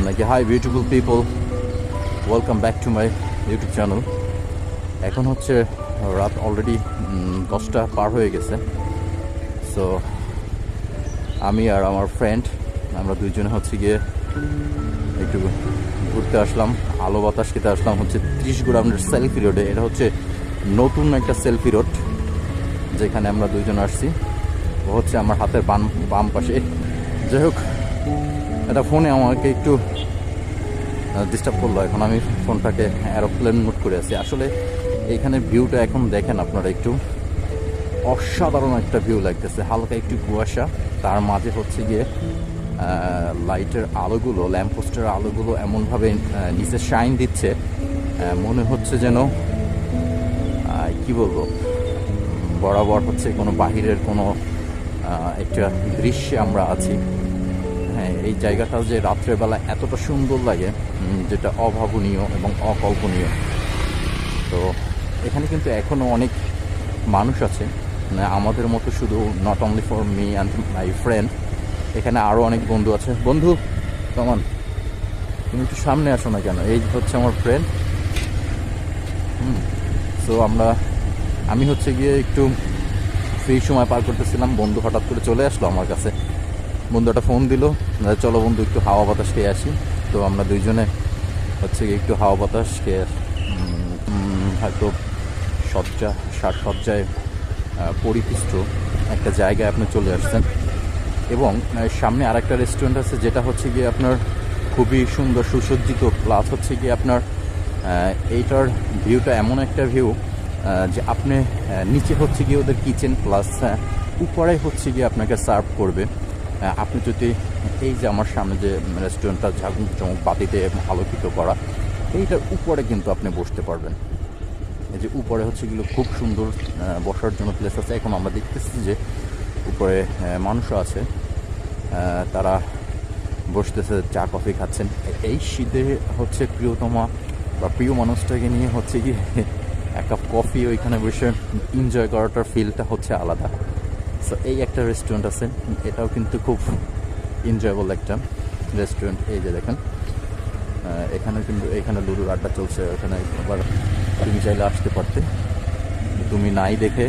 নাকি hi beautiful people, welcome back to my YouTube channel. এখন হচ্ছে রাত অলরেডি 10টা পার হয়ে গেছে। সো আমি আর আমার ফ্রেন্ড আমরা দুইজনে হচ্ছে গিয়ে একটু ঘুরতে আসলাম, আলো বাতাস খেতে আসলাম হচ্ছে 30 গ্রামের সেলফি রোডে। এটা হচ্ছে নতুন একটা সেলফি রোড যেখানে আমরা দুইজন আসছি। ও হচ্ছে আমার হাতের বাম পাশে। যাই হোক, এটা ফোনে আমাকে একটু ডিস্টার্ব করলো। এখন আমি ফোনটাকে অ্যারোপ্লেন মোড করে আছি। আসলে এইখানে ভিউটা এখন দেখেন আপনারা, একটু অসাধারণ একটা ভিউ লাগতেছে। হালকা একটু কুয়াশা, তার মাঝে হচ্ছে গিয়ে লাইটের আলোগুলো, ল্যাম্পপোস্টের আলোগুলো এমনভাবে নিচে শাইন দিচ্ছে, মনে হচ্ছে যেন কি বলবো, বরাবর হচ্ছে কোনো বাহিরের কোনো একটা দৃশ্যে আমরা আছি। হ্যাঁ, এই জায়গাটা যে রাত্রেবেলা এতটা সুন্দর লাগে, যেটা অভাবনীয় এবং অকল্পনীয়। তো এখানে কিন্তু এখনও অনেক মানুষ আছে, মানে আমাদের মতো শুধু not only for me and my friend. এখানে আরও অনেক বন্ধু আছে। বন্ধু কেমন, তুমি একটু সামনে আসো না কেন? এই হচ্ছে আমার ফ্রেন্ড। সো আমি হচ্ছে গিয়ে একটু ফ্রি সময় পার করতেছিলাম, বন্ধু হঠাৎ করে চলে আসলো আমার কাছে। বন্ধু একটা ফোন দিল, চলো বন্ধু একটু হাওয়া বাতাস খেয়ে আসি। তো আমরা দুইজনে হচ্ছে গিয়ে একটু হাওয়া বাতাস খেয়ে হয়তো সাজসজ্জায় পরিপুষ্ট একটা জায়গায় আপনি চলে আসছেন। এবং সামনে আরেকটা রেস্টুরেন্ট আছে, যেটা হচ্ছে গিয়ে আপনার খুবই সুন্দর সুসজ্জিত, প্লাস হচ্ছে গিয়ে আপনার এইটার ভিউটা এমন একটা ভিউ যে আপনি নিচে হচ্ছে গিয়ে ওদের কিচেন, প্লাস উপরে হচ্ছে গিয়ে আপনাকে সার্ভ করবে। আপনি যদি এই যে আমার সামনে যে রেস্টুরেন্টটা ঝাঁকঝমক বাতিতে আলোকিত করা, এইটার উপরে কিন্তু আপনি বসতে পারবেন। এই যে উপরে হচ্ছে এগুলো খুব সুন্দর বসার জন্য প্লেস আছে। এখন আমরা দেখতেছি যে উপরে মানুষও আছে, তারা বসতেছে, চা কফি খাচ্ছেন। এই শীতে হচ্ছে প্রিয়তমা বা প্রিয় মানুষটাকে নিয়ে হচ্ছে কি এক কাপ কফি ওইখানে বসে এনজয় করাটার ফিলটা হচ্ছে আলাদা। সো এই একটা রেস্টুরেন্ট আছে, এটাও কিন্তু খুব এনজয়েবল একটা রেস্টুরেন্ট। এই যে দেখেন, এখানে লুডুর আড্ডা চলছে। ওখানে আবার তুমি চাইলে আসতে পারতে, তুমি নাই দেখে